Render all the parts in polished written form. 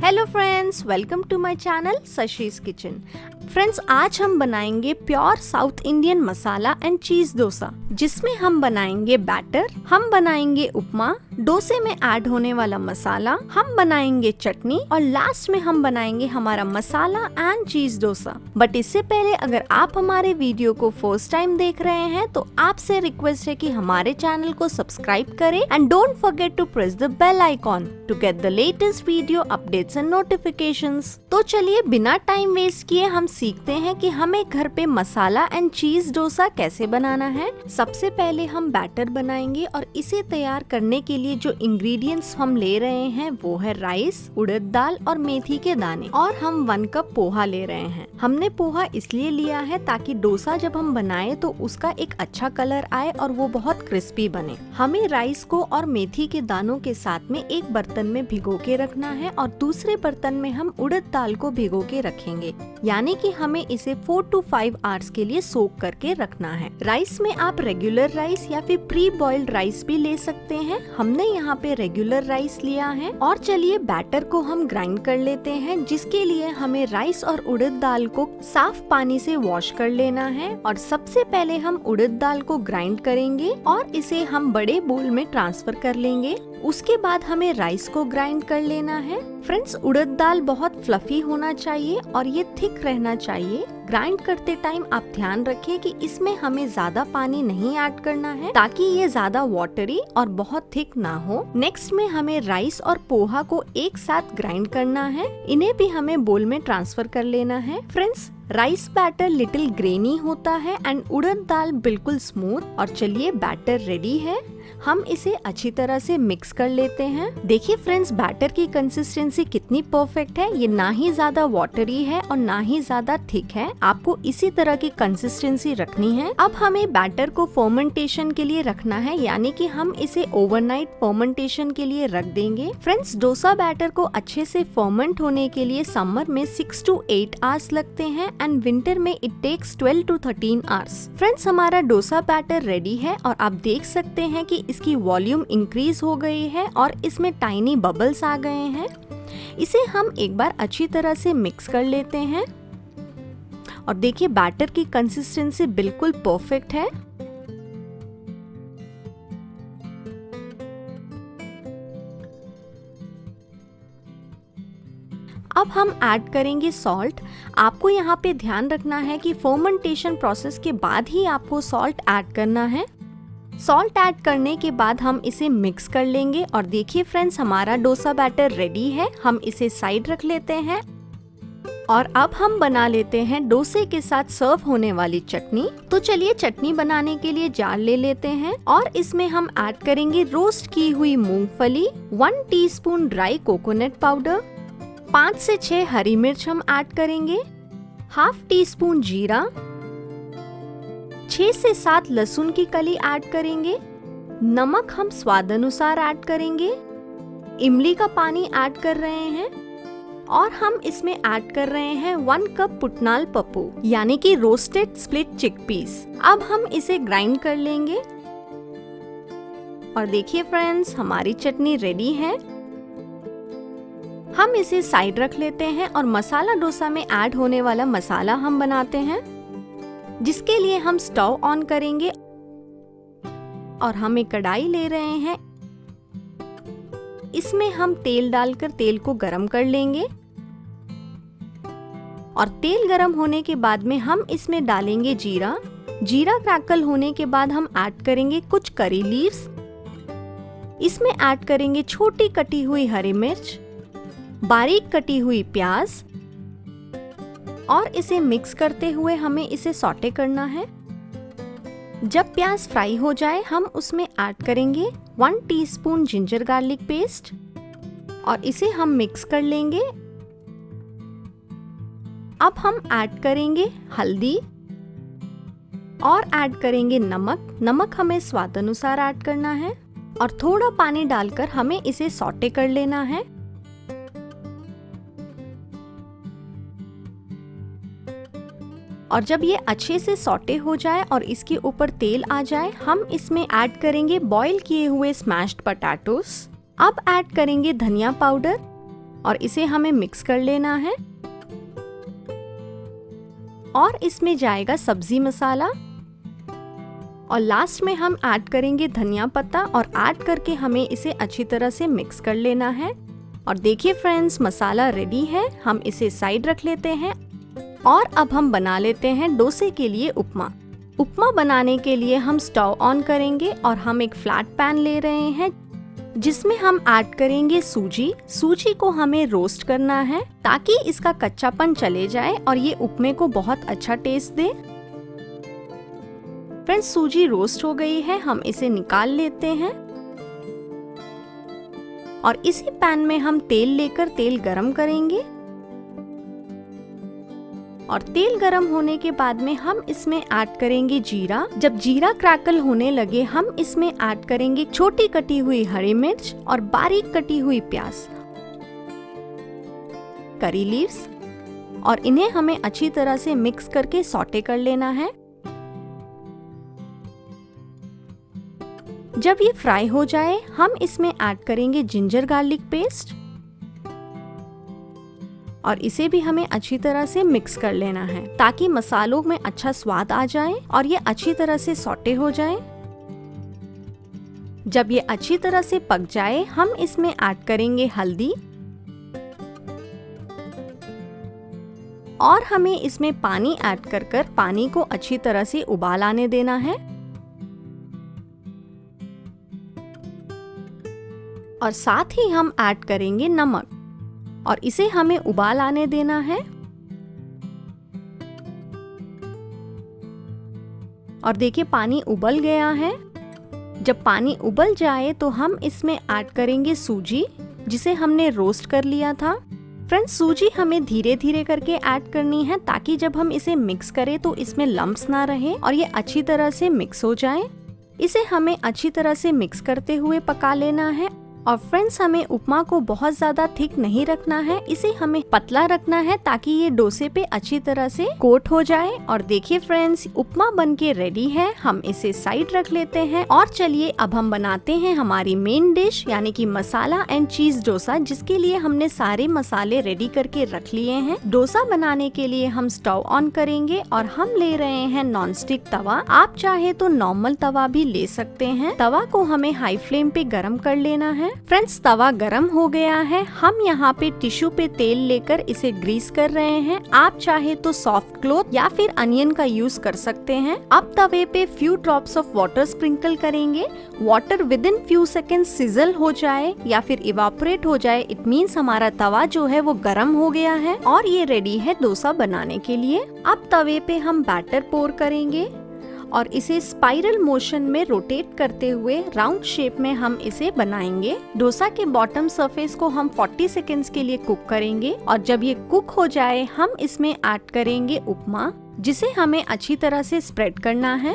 Hello friends, welcome to my channel Shashi's kitchen. Friends, आज हम बनाएंगे pure south Indian masala and cheese dosa, जिसमें हम बनाएंगे बैटर, हम बनाएंगे उपमा, डोसे में ऐड होने वाला मसाला, हम बनाएंगे चटनी और लास्ट में हम बनाएंगे हमारा मसाला एंड चीज डोसा। बट इससे पहले अगर आप हमारे वीडियो को फर्स्ट टाइम देख रहे हैं तो आपसे रिक्वेस्ट है कि हमारे चैनल को सब्सक्राइब करें and don't forget to press the bell icon to get the latest video updates and notifications. तो चलिए बिना टाइम वेस्ट किए हम सीखते हैं कि हमें घर पे मसाला एंड चीज डोसा कैसे बनाना है। सबसे पहले हम बैटर बनाएंगे और इसे तैयार करने के लिए जो इंग्रेडिएंट्स हम ले रहे हैं वो है राइस, उड़द दाल और मेथी के दाने, और हम 1 कप पोहा ले रहे हैं। हमने पोहा इसलिए लिया है ताकि डोसा जब हम बनाए तो उसका एक अच्छा कलर आए और वो बहुत क्रिस्पी बने। हमें राइस को और मेथी के दानों के साथ में एक बर्तन में भिगो के रखना है और दूसरे बर्तन में हम उड़द दाल को भिगो के रखेंगे, यानी कि हमें इसे 4 to 5 आवर्स के लिए सोक करके रखना है। राइस में आप रेगुलर राइस या फिर प्री बॉइल्ड राइस भी ले सकते हैं। हमने यहाँ पे रेगुलर राइस लिया है। और चलिए बैटर को हम ग्राइंड कर लेते हैं, जिसके लिए हमें राइस और उड़द दाल को साफ पानी से वॉश कर लेना है। और सबसे पहले हम उड़द दाल को ग्राइंड करेंगे और इसे हम बड़े बोल में ट्रांसफर कर लेंगे। उसके बाद हमें राइस को ग्राइंड कर लेना है। फ्रेंड्स, उड़द दाल बहुत फ्लफी होना चाहिए और ये थिक रहना चाहिए। ग्राइंड करते टाइम आप ध्यान रखें कि इसमें हमें ज्यादा पानी नहीं ऐड करना है ताकि ये ज्यादा वाटरी और बहुत थिक ना हो। नेक्स्ट में हमें राइस और पोहा को एक साथ ग्राइंड करना है। इन्हें भी हमें बोल में ट्रांसफर कर लेना है। Friends, rice batter little grainy होता है एंड उड़द दाल बिल्कुल स्मूथ। और चलिए बैटर रेडी है, हम इसे अच्छी तरह से मिक्स कर लेते हैं। देखिए फ्रेंड्स, बैटर की कंसिस्टेंसी कितनी परफेक्ट है। ये ना ही ज्यादा वाटरी है और ना ही ज्यादा थिक है। आपको इसी तरह की कंसिस्टेंसी रखनी है। अब हमें बैटर को फर्मेंटेशन के लिए रखना है, यानी कि हम इसे ओवरनाइट फर्मेंटेशन के लिए रख देंगे। फ्रेंड्स, डोसा बैटर को अच्छे से फर्मेंट होने के लिए समर में 6 to 8 आवर्स लगते हैं एंड विंटर में it takes 12 to 13 hours. Friends, हमारा डोसा बैटर रेडी है और आप देख सकते हैं कि इसकी वॉल्यूम इंक्रीज हो गई है और इसमें टाइनी बबल्स आ गए हैं। इसे हम एक बार अच्छी तरह से मिक्स कर लेते हैं और देखिए बैटर की कंसिस्टेंसी बिल्कुल परफेक्ट है। अब हम ऐड करेंगे सॉल्ट। आपको यहाँ पे ध्यान रखना है कि फर्मेंटेशन प्रोसेस के बाद ही आपको सॉल्ट ऐड करना है। सॉल्ट ऐड करने के बाद हम इसे मिक्स कर लेंगे और देखिए फ्रेंड्स, हमारा डोसा बैटर रेडी है। हम इसे साइड रख लेते हैं और अब हम बना लेते हैं डोसे के साथ सर्व होने वाली चटनी। तो चलिए चटनी बनाने के लिए जार ले लेते हैं और इसमें हम ऐड करेंगे रोस्ट की हुई मूंगफली, 1 टीस्पून ड्राई कोकोनट पाउडर, 5 से 6 हरी मिर्च हम ऐड करेंगे, ½ टीस्पून जीरा, 6 से 7 लहसुन की कली ऐड करेंगे, नमक हम स्वाद अनुसार ऐड करेंगे, इमली का पानी ऐड कर रहे हैं और हम इसमें ऐड कर रहे हैं 1 कप पुटनाल पप्पू, यानी कि रोस्टेड स्प्लिट चिकपीस। अब हम इसे ग्राइंड कर लेंगे और देखिए फ्रेंड्स, हमारी चटनी रेडी है। हम इसे साइड रख लेते हैं और मसाला डोसा में ऐड होने वाला मसाला हम बनाते हैं, जिसके लिए हम स्टोव ऑन करेंगे और हम एक कढ़ाई ले रहे हैं। इसमें हम तेल डालकर तेल को गरम कर लेंगे और तेल गरम होने के बाद में हम इसमें डालेंगे जीरा। जीरा क्रैकल होने के बाद हम ऐड करेंगे कुछ करी लीव्स। इसमें ऐड करेंगे छोटी कटी हुई हरी मिर्च, बारीक कटी हुई प्याज और इसे मिक्स करते हुए हमें इसे सॉटे करना है। जब प्याज फ्राई हो जाए हम उसमें ऐड करेंगे 1 टीस्पून जिंजर गार्लिक पेस्ट और इसे हम मिक्स कर लेंगे। अब हम ऐड करेंगे हल्दी और ऐड करेंगे नमक। नमक हमें स्वाद अनुसार ऐड करना है और थोड़ा पानी डालकर हमें इसे सॉटे कर लेना है। और जब ये अच्छे से सॉटे हो जाए और इसके ऊपर तेल आ जाए, हम इसमें ऐड करेंगे बॉईल किए हुए स्मैश्ड पोटैटोस। अब ऐड करेंगे धनिया पाउडर और इसे हमें मिक्स कर लेना है। और इसमें जाएगा सब्जी मसाला और लास्ट में हम ऐड करेंगे धनिया पत्ता और ऐड करके हमें इसे अच्छी तरह से मिक्स कर लेना है। और देखिए फ्रेंड्स, मसाला रेडी है, हम इसे साइड रख लेते हैं। और अब हम बना लेते हैं डोसे के लिए उपमा। उपमा बनाने के लिए हम स्टोव ऑन करेंगे और हम एक फ्लैट पैन ले रहे हैं जिसमें हम ऐड करेंगे सूजी। सूजी को हमें रोस्ट करना है ताकि इसका कच्चापन चले जाए और ये उपमे को बहुत अच्छा टेस्ट दे। फ्रेंड्स, सूजी रोस्ट हो गई है, हम इसे निकाल लेते हैं। और इसी पैन में हम तेल लेकर तेल गरम करेंगे। और तेल गरम होने के बाद में हम इसमें ऐड करेंगे जीरा। जब जीरा क्रैकल होने लगे हम इसमें ऐड करेंगे छोटी कटी हुई हरी मिर्च और बारीक कटी हुई प्याज, करी लीव्स, और इन्हें हमें अच्छी तरह से मिक्स करके सौटे कर लेना है। जब ये फ्राई हो जाए हम इसमें ऐड करेंगे जिंजर गार्लिक पेस्ट और इसे भी हमें अच्छी तरह से मिक्स कर लेना है ताकि मसालों में अच्छा स्वाद आ जाए और ये अच्छी तरह से सौटे हो जाए। जब ये अच्छी तरह से पक जाए हम इसमें ऐड करेंगे हल्दी और हमें इसमें पानी ऐड कर पानी को अच्छी तरह से उबाल आने देना है। और साथ ही हम ऐड करेंगे नमक और इसे हमें उबाल आने देना है। और देखिए पानी उबल गया है। जब पानी उबल जाए तो हम इसमें ऐड करेंगे सूजी जिसे हमने रोस्ट कर लिया था। फ्रेंड्स, सूजी हमें धीरे धीरे करके ऐड करनी है ताकि जब हम इसे मिक्स करें तो इसमें लम्प्स ना रहे और ये अच्छी तरह से मिक्स हो जाए। इसे हमें अच्छी तरह से मिक्स करते हुए पका लेना है। और फ्रेंड्स, हमें उपमा को बहुत ज्यादा थिक नहीं रखना है, इसे हमें पतला रखना है ताकि ये डोसे पे अच्छी तरह से कोट हो जाए। और देखिए फ्रेंड्स, उपमा बनके रेडी है, हम इसे साइड रख लेते हैं। और चलिए अब हम बनाते हैं हमारी मेन डिश यानी कि मसाला एंड चीज डोसा, जिसके लिए हमने सारे मसाले रेडी करके रख लिए हैं। डोसा बनाने के लिए हम स्टोव ऑन करेंगे और हम ले रहे हैं नॉन स्टिक तवा। आप चाहे तो नॉर्मल तवा भी ले सकते हैं। तवा को हमें हाई फ्लेम पे गरम कर लेना है। फ्रेंड्स, तवा गरम हो गया है। हम यहाँ पे टिश्यू पे तेल लेकर इसे ग्रीस कर रहे हैं। आप चाहे तो सॉफ्ट क्लॉथ या फिर अनियन का यूज कर सकते हैं। अब तवे पे few drops of water sprinkle करेंगे। Water within few second sizzle हो जाए या फिर इवापोरेट हो जाए, इट मीन्स हमारा तवा जो है वो गरम हो गया है और ये रेडी है डोसा बनाने के लिए। अब तवे पे हम बैटर पोर करेंगे और इसे स्पाइरल मोशन में रोटेट करते हुए राउंड शेप में हम इसे बनाएंगे। डोसा के बॉटम सरफेस को हम 40 सेकेंड्स के लिए कुक करेंगे और जब ये कुक हो जाए हम इसमें ऐड करेंगे उपमा, जिसे हमें अच्छी तरह से स्प्रेड करना है।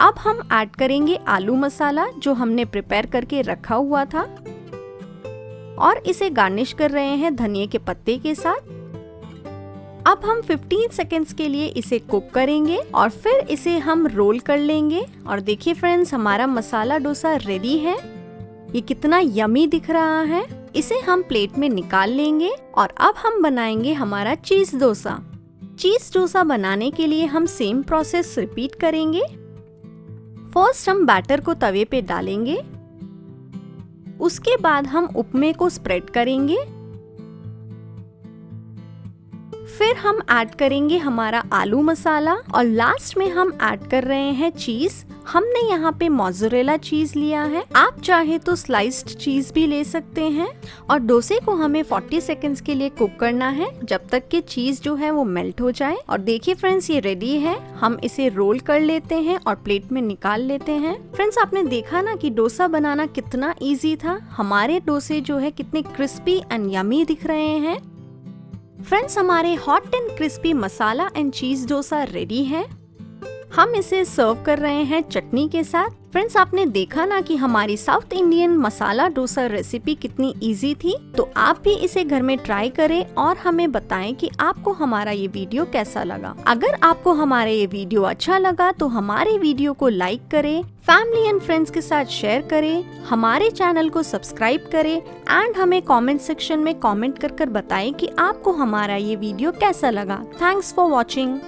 अब हम ऐड करेंगे आलू मसाला जो हमने प्रिपेयर करके रखा हुआ था और इसे गार्निश कर रहे हैं धनिये के पत्ते के साथ। अब हम 15 सेकेंड्स के लिए इसे कुक करेंगे और फिर इसे हम रोल कर लेंगे। और देखिए फ्रेंड्स, हमारा मसाला डोसा रेडी है। ये कितना यमी दिख रहा है। इसे हम प्लेट में निकाल लेंगे और अब हम बनाएंगे हमारा चीज डोसा। चीज डोसा बनाने के लिए हम सेम प्रोसेस रिपीट करेंगे। फर्स्ट हम बैटर को तवे पे डालेंगे, उसके बाद हम उपमे को स्प्रेड करेंगे, फिर हम ऐड करेंगे हमारा आलू मसाला और लास्ट में हम ऐड कर रहे हैं चीज। हमने यहाँ पे मोज़रेला चीज लिया है, आप चाहे तो स्लाइस्ड चीज भी ले सकते हैं। और डोसे को हमें 40 सेकेंड्स के लिए कुक करना है जब तक कि चीज जो है वो मेल्ट हो जाए। और देखिए फ्रेंड्स, ये रेडी है। हम इसे रोल कर लेते हैं और प्लेट में निकाल लेते हैं। फ्रेंड्स, आपने देखा ना कि डोसा बनाना कितना इजी था। हमारे डोसे जो है कितने क्रिस्पी एंड यमी दिख रहे हैं। फ्रेंड्स, हमारे hot and crispy masala and cheese dosa ready है। हम इसे सर्व कर रहे हैं चटनी के साथ। फ्रेंड्स, आपने देखा ना कि हमारी south Indian masala dosa recipe कितनी इजी थी। तो आप भी इसे घर में ट्राई करें और हमें बताएं कि आपको हमारा ये वीडियो कैसा लगा। अगर आपको हमारा ये वीडियो अच्छा लगा तो हमारे वीडियो को लाइक करें, फैमिली एंड फ्रेंड्स के साथ शेयर करें, हमारे चैनल को सब्सक्राइब करें एंड हमें कमेंट सेक्शन में कमेंट कर बताएं कि आपको हमारा ये वीडियो कैसा लगा। Thanks for watching.